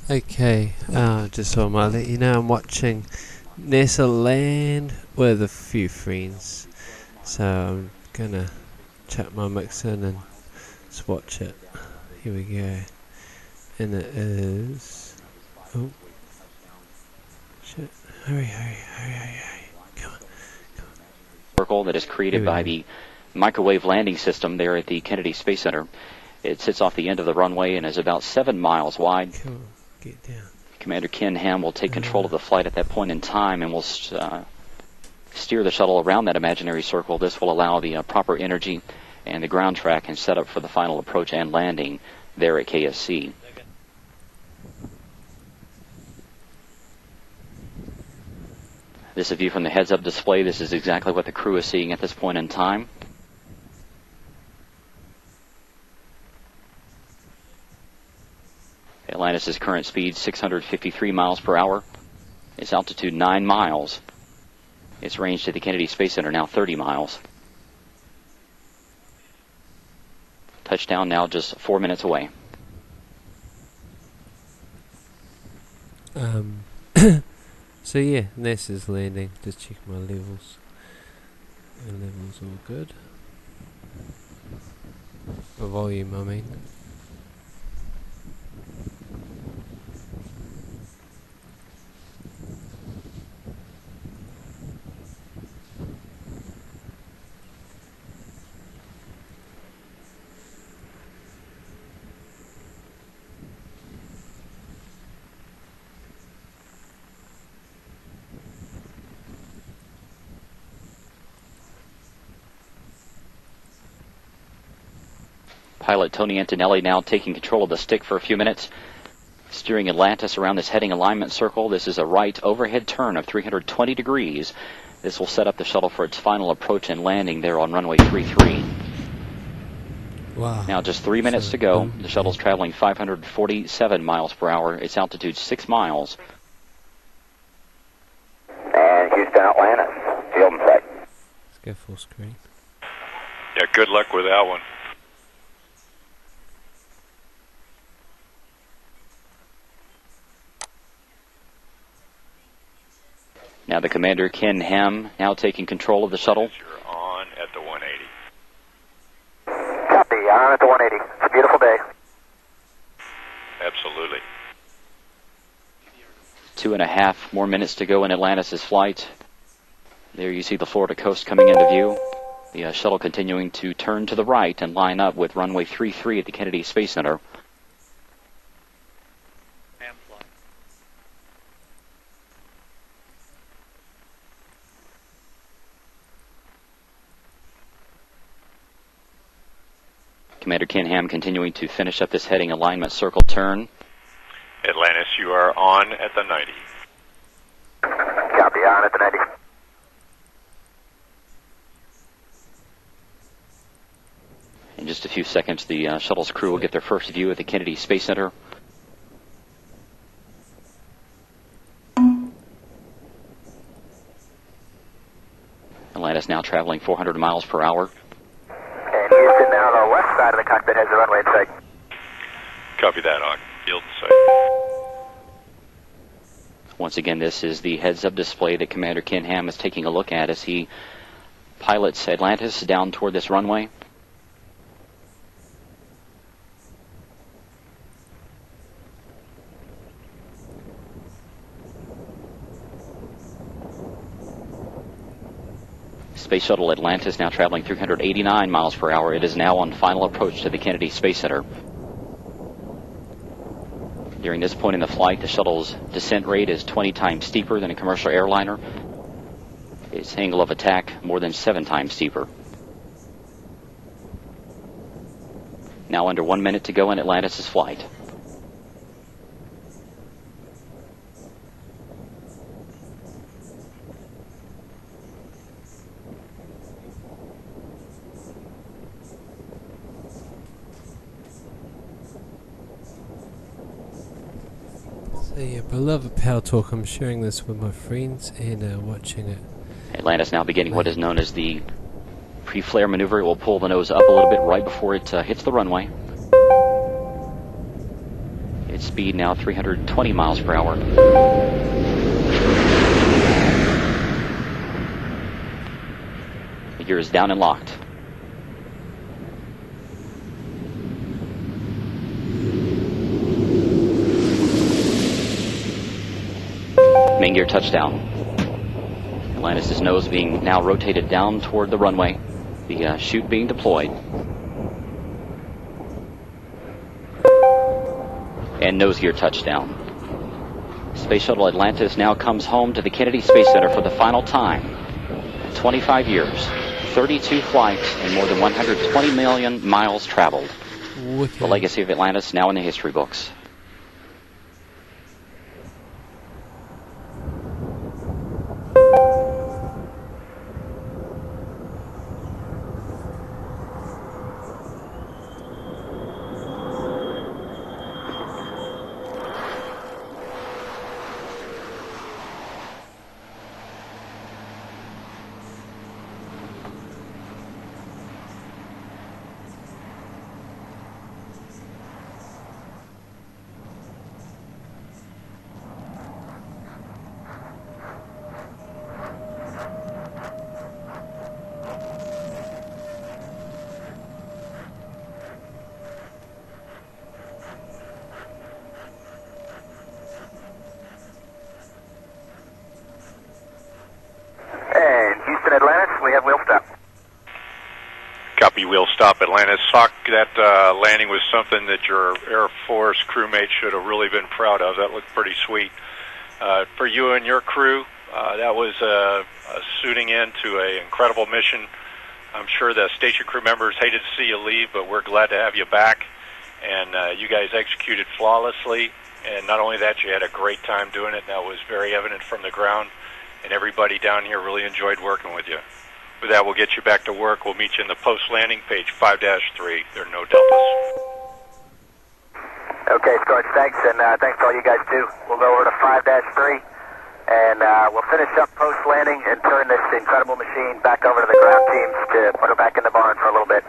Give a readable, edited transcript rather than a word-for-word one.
Okay, just so I'll let you know I'm watching nassa land with a few friends, so I'm gonna chuck my mix in and just watch it. Here we go, and it is, oh shit, hurry, come on. Circle that is created by the microwave landing system there at the Kennedy Space Center. It sits off the end of the runway and is about 7 miles wide. Come on, get down. Commander Ken Ham will take control of the flight at that point in time and will steer the shuttle around that imaginary circle. This will allow the proper energy and the ground track and setup for the final approach and landing there at KSC. This is a view from the heads-up display. This is exactly what the crew is seeing at this point in time. Atlantis' current speed 653 miles per hour. Its altitude 9 miles. Its range to the Kennedy Space Center now 30 miles. Touchdown now just 4 minutes away. So yeah, NASA's landing. Just check my levels. My levels all good. The volume, I mean. Pilot Tony Antonelli now taking control of the stick for a few minutes, steering Atlantis around this heading alignment circle. This is a right overhead turn of 320 degrees. This will set up the shuttle for its final approach and landing there on runway 33. Wow. Now just 3 minutes to go. The shuttle's traveling 547 miles per hour. Its altitude 6 miles. And Houston, Atlantis, field in sight. Let's go full screen. Yeah, good luck with that one. Now the commander, Ken Ham, now taking control of the shuttle. You're on at the 180. Copy, on at the 180. It's a beautiful day. Absolutely. 2.5 more minutes to go in Atlantis' flight. There you see the Florida coast coming into view. The shuttle continuing to turn to the right and line up with runway 33 at the Kennedy Space Center. Commander Ken Ham continuing to finish up this heading alignment circle turn. Atlantis, you are on at the 90. Copy, on at the 90. In just a few seconds, the shuttle's crew will get their first view of the Kennedy Space Center. Atlantis now traveling 400 miles per hour. And Houston, now the west side of the cockpit has the runway in sight. Copy that, Hawk. Field in sight. Once again, this is the heads-up display that Commander Ken Ham is taking a look at as he pilots Atlantis down toward this runway. Space Shuttle Atlantis now traveling 389 miles per hour. It is now on final approach to the Kennedy Space Center. During this point in the flight, the shuttle's descent rate is 20 times steeper than a commercial airliner. Its angle of attack more than 7 times steeper. Now under 1 minute to go in Atlantis' flight. So yeah, beloved Power Talk, I'm sharing this with my friends and watching it. Atlantis now beginning what is known as the pre-flare maneuver. It will pull the nose up a little bit right before it hits the runway. It Its speed now 320 miles per hour. The gear is down and locked. Main gear touchdown. Atlantis' nose being now rotated down toward the runway. The chute being deployed. And nose gear touchdown. Space Shuttle Atlantis now comes home to the Kennedy Space Center for the final time. 25 years, 32 flights, and more than 120 million miles traveled. Wicked. The legacy of Atlantis now in the history books. Atlantis, we have wheel stop. Copy, wheel stop, Atlantis. Hawk, that landing was something that your Air Force crewmates should have really been proud of. That looked pretty sweet. For you and your crew, that was a suiting in to an incredible mission. I'm sure the station crew members hated to see you leave, but we're glad to have you back. And you guys executed flawlessly. And not only that, you had a great time doing it. That was very evident from the ground. And everybody down here really enjoyed working with you. With that, we'll get you back to work. We'll meet you in the post-landing, page 5-3. There are no deltas. Okay, Scorch, thanks, and thanks to all you guys, too. We'll go over to 5-3, and we'll finish up post-landing and turn this incredible machine back over to the ground teams to put her back in the barn for a little bit.